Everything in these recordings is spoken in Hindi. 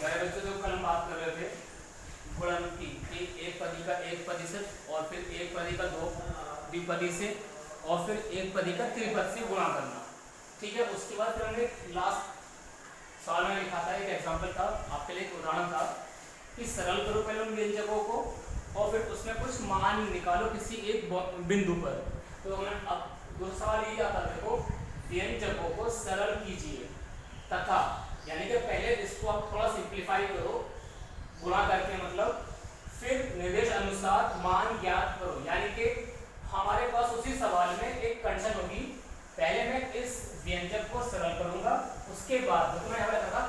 प्यारे बच्चों, जो कल हम बात कर रहे थे गुणन की, एक पदी का एक पदी से और फिर एक पदी का दो द्विपदी से और फिर एक पदी का त्रिपद से गुणा करना। ठीक है, उसके बाद फिर हमने लास्ट सवाल में लिखा था, एक एग्जाम्पल था आपके लिए, एक उदाहरण था कि सरल करो पहले उन व्यंजकों को और फिर उसमें कुछ मान निकालो किसी एक बिंदु पर। तो हमें अब दूसरा सवाल ये आता है, देखो व्यंजकों को सरल कीजिए तथा, यानी कि पहले इसको आप थोड़ा सिंप्लीफाई करो गुणा करके, मतलब फिर निर्देश अनुसार मान ज्ञात करो। यानी कि हमारे पास उसी सवाल में एक कंडीशन होगी, पहले मैं इस व्यंजक को सरल करूंगा, उसके बाद तो मैं यहाँ लिखा था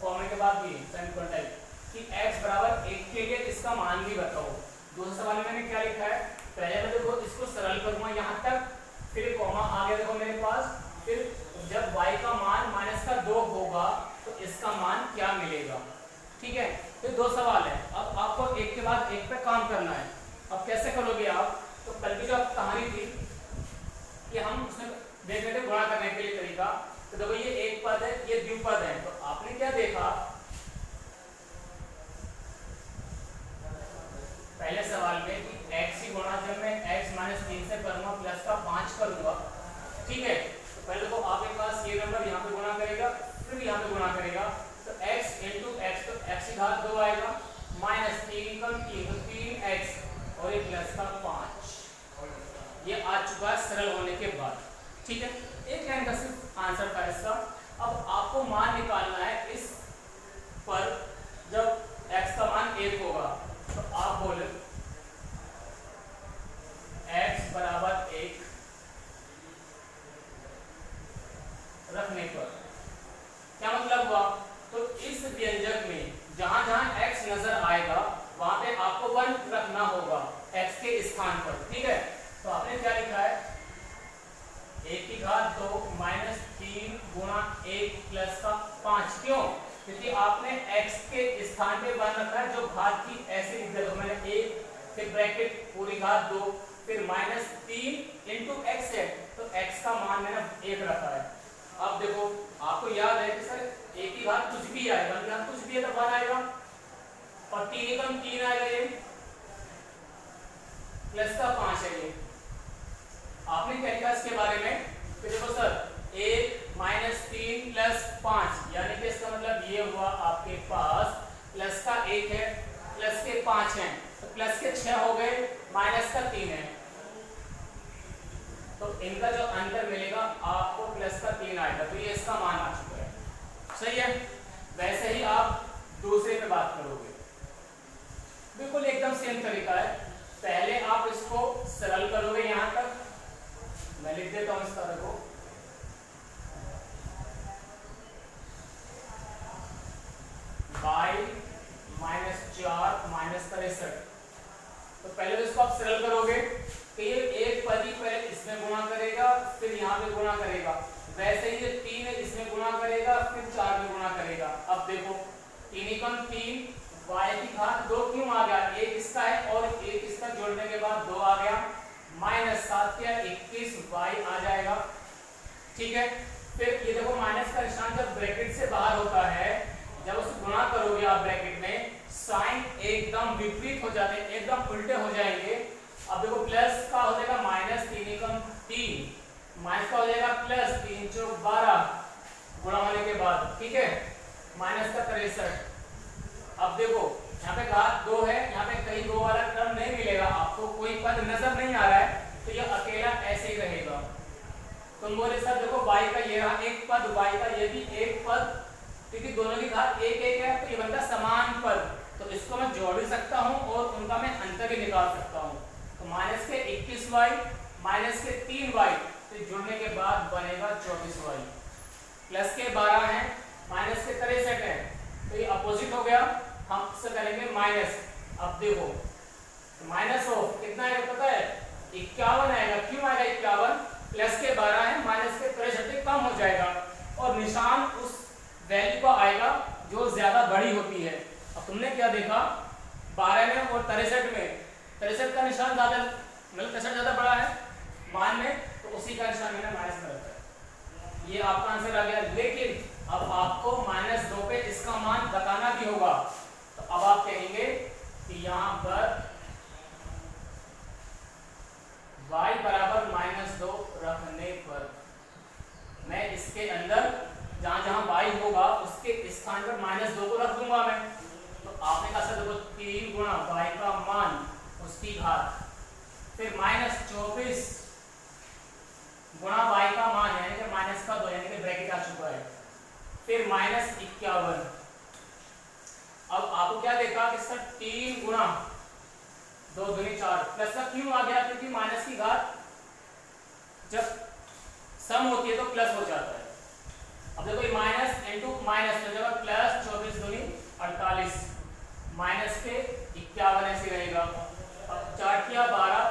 कॉमा के बाद भी सेमीकोलन टाइप कि x बराबर 1 के लिए इसका मान भी बताओ। दूसरे सवाल में मैंने क्या लिखा है, पहले मैं देखो इसको सरल करूंगा यहाँ तक, फिर कॉमा आ गया देखो मेरे पास, फिर जब y का मान -2 होगा तो इसका मान क्या मिलेगा। ठीक है, तो दो सवाल है, अब आपको एक के बाद एक पे काम करना है। अब कैसे करोगे आप, तो कल की जो कहानी थी कि हम उसमें देख रहे थे गुणा करने के लिए तरीका, तो देखो ये एक पद है, ये द्विपद है, तो आपने क्या देखा पहले सवाल में कि x ही गुणा, जब मैं x -3 से करूंगा प्लस का 5 करूंगा, ठीक है, तो पहले देखो आपके पास ये नंबर यहाँ पे गुणा करेगा, फिर यहाँ पे गुणा करेगा, तो x इंटू एक्स, तो x की घात 2 आएगा, -3 कम 3 तो 3x और ये प्लस का 5, ये आ चुका है सरल होने के बाद। ठीक है, एक लाइन का सिर्फ आंसर था इसका। अब आपको मान निकालना है इस पर, जब x का मान 1 होगा तो आप बोले x बराबर 1 रखने पर क्या मतलब हुआ, तो इस व्यंजक में जहां जहां x नजर आएगा वहां पे आपको 1 रखना होगा x के स्थान पर। ठीक है, तो आपने क्या लिखा है, 1 की घात 2 -3 गुणा 1 प्लस का 5, क्यों, क्योंकि आपने x के स्थान पे 1 रखा है, जो घात की ऐसे लिख दिया, तो मैंने 1 फिर ब्रैकेट पूरी घात 2 फिर -3 इंटू x है, तो x का मान मैंने 1 रखा है। अब देखो आपको याद है कि सर 1 की घात कुछ भी आएगा, 1 की घात कुछ भी है तो 1 आएगा, और 3 कम 3 आएगा, ये प्लस का 5 है। ये आपने क्या लिखा इसके बारे में, तो देखो सर 1 -3 प्लस 5, यानी कि इसका मतलब ये हुआ आपके पास प्लस का 1 है, प्लस के 5 हैं, तो प्लस के 6 हो गए, माइनस का 3 है, तो इनका जो अंतर मिलेगा आपको प्लस का 3 आएगा, तो ये इसका मान आ चुका है। सही है, वैसे ही आप दूसरे पे बात करोगे, बिल्कुल एकदम सेम तरीका है। पहले आप इसको सरल करोगे, यहां तक मैं लिख देता हूं इसका, देखो y -4 -63, तो पहले तो इसको आप सरल करोगे तो ये एक पदी पहले इसमें गुणा करेगा, फिर यहाँ पे गुणा करेगा, वैसे ही ये 3 है इसमें गुणा करेगा, फिर 4 में गुणा करेगा। अब देखो 3 कम 3, y की घात 2 क्यों आ गया, एक इसका है और एक इसका जोड़ने के बाद 2 आ गया, -7 क्या 21 y आ जाएगा। ठीक है, फिर ये देखो माइनस का निशान जब ब्रैकेट से बाहर होता है, जब उसे गुणा करोगे आप ब्रैकेट में, साइन एकदम विपरीत हो जाते हैं, एकदम उल्टे हो जाएंगे। अब देखो प्लस का हो जाएगा -3 कम 3, माइनस का हो जाएगा प्लस 3 चौक 12 गुणा होने के बाद, ठीक है, माइनस का 63। अब देखो यहाँ पे घात 2 है, यहाँ पे कहीं 2 वाला टर्म नहीं मिलेगा, आपको कोई पद नजर नहीं आ रहा है, तो ये अकेला ऐसे ही रहेगा। तुम बोले सर देखो y का ये रहा एक पद, y का ये भी एक पद, क्योंकि दोनों की घात 1 1 है, तो ये बनता समान पद, तो इसको मैं जोड़ भी सकता हूँ और उनका मैं अंतर भी निकाल सकता हूँ। तो माइनस के 21y माइनस के 3y, तो जुड़ने के बाद बनेगा 24y, प्लस के 12 है माइनस के 63 है, तो ये अपोजिट हो गया, हम इससे करेंगे माइनस। अब देखो माइनस ऑफ कितना है पता है, 51 आएगा, क्यों आएगा 51, प्लस के 12 है माइनस के 63 कम हो जाएगा, और निशान उस वैल्यू का आएगा जो ज्यादा बड़ी होती है। अब तुमने क्या देखा 12 में और 63 में, 63 का निशान ज्यादा, मतलब 63 ज्यादा बड़ा है मान में, तो उसी का निशान मैंने माइनस कर रखा है। ये आपका आंसर आ गया, लेकिन अब आपको -2 पे इसका मान बताना -2 को रख दूंगा मैं। तो आपने कहा सर देखो 3 गुणा y का मान उसकी घात, फिर -24 गुणा y का मान यानी कि -2 यानी कि ब्रैकेट आ चुका है, फिर -51। अब आपको क्या देखा कि सर 3 गुणा 2 दूनी 4 प्लस का क्यों आ गया, क्योंकि माइनस की घात जब सम होती है तो प्लस हो जाता है। अब देखो ये माइनस इंटू माइनस हो जाएगा प्लस 24 दूनी 48 माइनस के 51 ऐसे रहेगा। अब 4 किया 12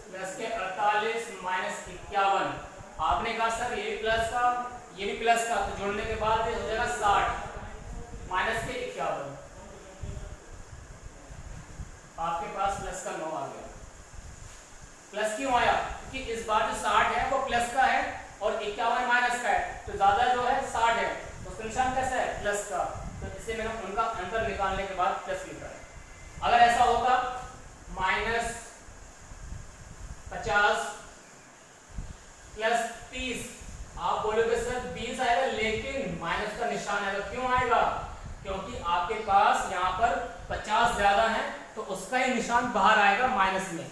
प्लस के 48 माइनस 51। आपने कहा सर ये प्लस का ये भी प्लस का, तो जोड़ने के बाद हो जाएगा 60 माइनस के 51। आपके पास प्लस का 9 आ गया। प्लस क्यों आया, क्योंकि इस बार जो 60 है वो प्लस का है और 51 माइनस का है, तो ज्यादा जो है 60 है, तो उसका निशान कैसा है प्लस का, तो इसे मैंने उनका अंतर निकालने के बाद प्लस लिखा है। अगर ऐसा होता -50 प्लस 30, आप बोलोगे सर 20 आएगा, लेकिन माइनस का निशान आएगा। क्यों आएगा, क्योंकि आपके पास यहाँ पर 50 ज्यादा है तो उसका ही निशान बाहर आएगा माइनस में।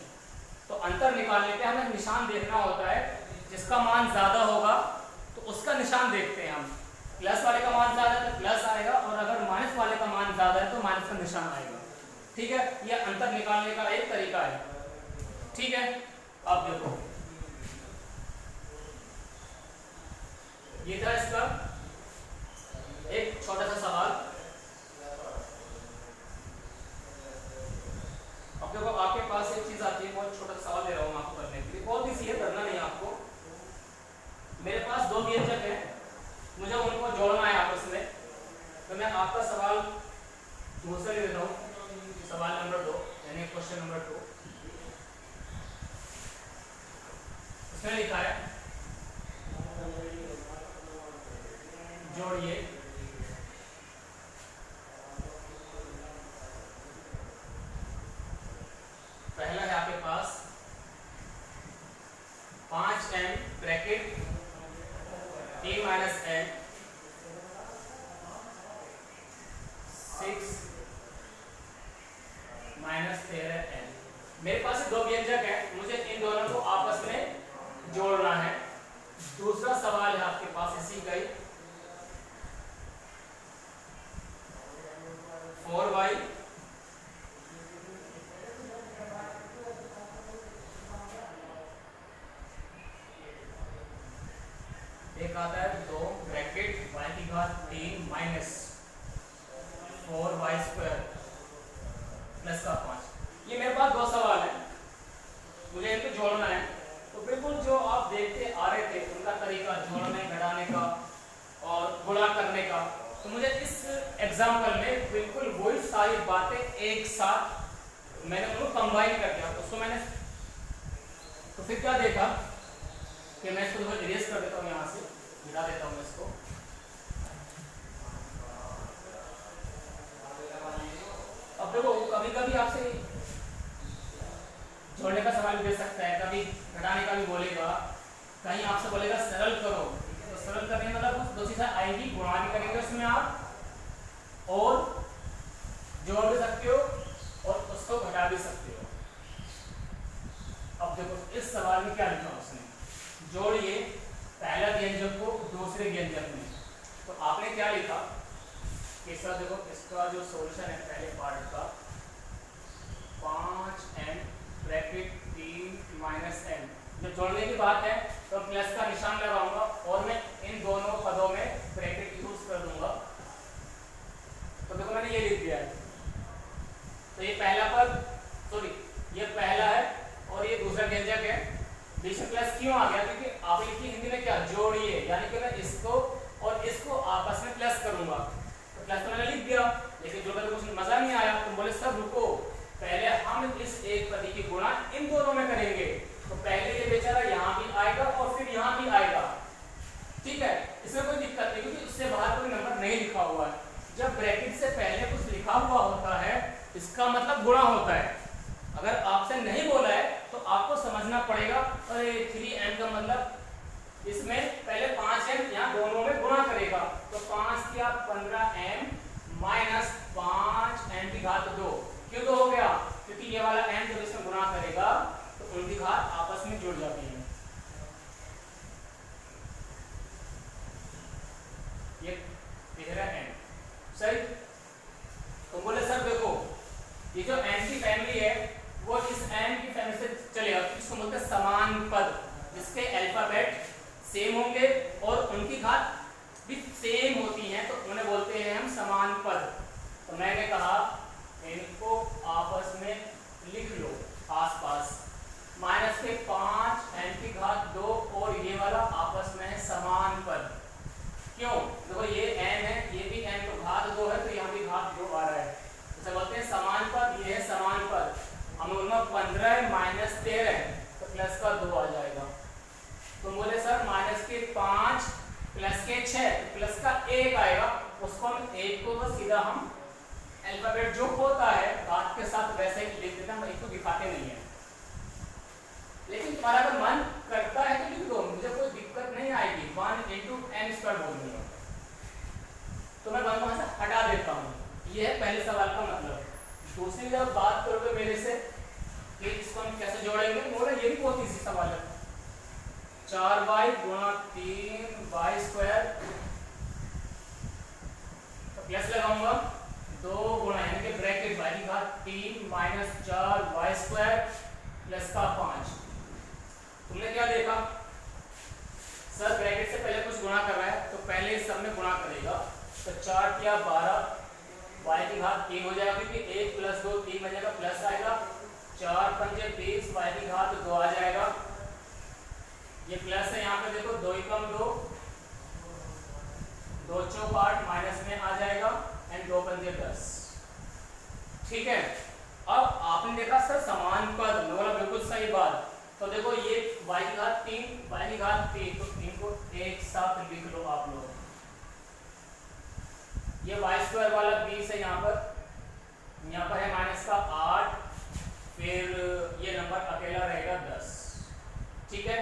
तो अंतर निकालने के हमें निशान देखना होता है, जिसका मान ज्यादा होगा तो उसका निशान देखते हैं हम। प्लस वाले का मान ज्यादा है तो प्लस आएगा, और अगर माइनस वाले का मान ज्यादा है तो माइनस का निशान आएगा। ठीक है, यह अंतर निकालने का एक तरीका है। ठीक है, अब देखो ये था इसका एक छोटा सा सवाल। अब देखो आपके पास एक चीज आती है, बहुत छोटा सा सवाल दे रहा हूँ आपको करने के लिए, बहुत इजी है, करना नहीं है आपको। मेरे पास 2 व्यंजक है, मुझे उनको जोड़ना है आपस में, तो मैं आपका सवाल दूसरा ले लेता हूँ, सवाल नंबर 2 यानी क्वेश्चन नंबर 2। इसमें लिखा है जोड़िए पहला है आपके पास 5m bracket t minus n 6 minus 13n। मेरे पास 2 व्यंजक है, मुझे इन दोनों को आपस में जोड़ना है। दूसरा सवाल है आपके पास इसी का ही 4y एक आता है 2 ब्रैकेट y की घात 3 माइनस 4y स्क्वायर प्लस का 5। ये मेरे पास 2 सवाल है, मुझे इनको जोड़ना है। तो बिल्कुल जो आप देखते आ रहे थे उनका तरीका जोड़ने घटाने का और गुणा करने का, तो मुझे इस एग्जाम्पल में बिल्कुल वही सारी बातें एक साथ मैंने उनको कंबाइन कर दिया। उसको मैंने तो फिर क्या देखा कि मैं इसको थोड़ा इरेज कर देता हूँ, यहाँ से मिटा देता हूँ इसको। अब देखो कभी कभी आपसे जोड़ने का सवाल भी दे सकता है, कभी घटाने का भी बोलेगा, कहीं आपसे बोलेगा सरल करो, तो सरल करने में मतलब कुछ 2 चीजें आएगी, गुणा भी करेंगे उसमें आप, और जोड़ भी सकते हो और उसको घटा भी सकते हो। अब देखो इस सवाल में क्या लिखा उसने, जोड़िए पहला व्यंजक को दूसरे व्यंजक में। तो आपने क्या लिखा कि सर देखो इसका जो सॉल्यूशन है पहले पार्ट का 5m ब्रैकेट 3 माइनस n, जब जोड़ने की बात है तो प्लस का निशान लगाऊंगा और मैं इन दोनों पदों में ब्रैकेट यूज कर दूंगा। तो देखो मैंने ये लिख दिया है, तो ये पहला पद सॉरी ये पहला है और ये दूसरा व्यंजक है। बीच में प्लस क्यों आ गया, क्योंकि आप लिखी हिंदी में क्या जोड़िए, यानी कि मैं इसको और इसको आपस में प्लस करूंगा। तो प्लस तो मैंने लिख दिया, लेकिन जो तो कुछ मजा नहीं आया, तो बोले सब रुको, पहले हम इस एक पद की गुणा इन दोनों में करेंगे। तो पहले ये बेचारा यहाँ भी आएगा और फिर यहाँ भी आएगा, ठीक है, इसमें कोई दिक्कत नहीं, क्योंकि उससे बाहर कोई नंबर नहीं लिखा हुआ है। जब ब्रैकेट से पहले कुछ लिखा हुआ होता है इसका मतलब गुणा होता है। अगर आपसे नहीं बोला है तो आपको समझना पड़ेगा, अरे 3m का मतलब इसमें पहले 5m यहाँ दोनों में गुणा करेगा, तो 5 किया 15 13 n। सही। तो बोले सर देखो ये जो n की फैमिली है वो इस n की फैमिली से चलेगा, इसको बोलते हैं समान पद, जिसके अल्फाबेट सेम होंगे और उनकी घात भी सेम होती हैं, तो उन्हें बोलते हैं हम समान पद। तो मैंने कहा इनको आपस में लिख लो आसपास, माइनस के 5 n की घात 2 और ये वाला आपस में है समान पद। क्यों? देखो ये n है, ये भी n, तो घात 2 है तो यहाँ भी घात 2 आ रहा है, तो बोलते हैं समान पद। ये है समान पद। हम उनमें 15 माइनस 13 तो प्लस का 2 आ जाएगा। तो बोले सर माइनस के 5 प्लस के 6 तो प्लस का 1 आएगा, उसको हम 1 को बस सीधा हम अल्फाबेट जो होता है घात के साथ वैसे ही लिख देते हैं, हम 1 को दिखाते नहीं है। लेकिन तुम्हारा अगर मन करता है तो लिख दो, मुझे कोई दिक्कत नहीं आएगी। 1 इंटू n स्क्वायर बोल दूंगा, तो मैं वहां से हटा देता हूँ। ये है पहले सवाल का मतलब। दूसरी जब बात करोगे मेरे से कि इसको हम कैसे जोड़ेंगे, बोले ये भी बहुत इजी सवाल है। 4y गुणा 3y स्क्वायर, तो प्लस लगाऊंगा 2 गुणा यानी कि ब्रैकेट y की घात 3 माइनस 4y स्क्वायर प्लस का 5। तुमने क्या देखा सर ब्रैकेट से पहले कुछ गुणा कर रहा है तो पहले इस सब में गुणा करेगा, तो 4 किया 12 y की घात 3 हो जाएगा, क्योंकि 1 प्लस 2 3 बन जाएगा, प्लस आएगा 4 पंजे 20 y की घात 2 आ जाएगा। ये प्लस है, यहाँ पे देखो 2 कम 2 2 चौक 8 माइनस में आ जाएगा एंड 2 पंजे 10। ठीक है। अब आपने देखा सर समान पद, बोला बिल्कुल सही बात। तो देखो ये y की घात 3 y की घात 3, तो इनको एक साथ लिख लो आप लोग। ये y स्क्वायर वाला 20 है, यहाँ पर है माइनस का 8, फिर ये नंबर अकेला रहेगा 10। ठीक है।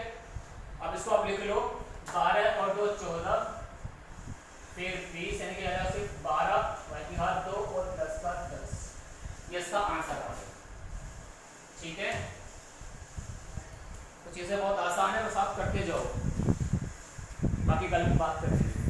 अब इसको आप लिख लो 12 और 2 14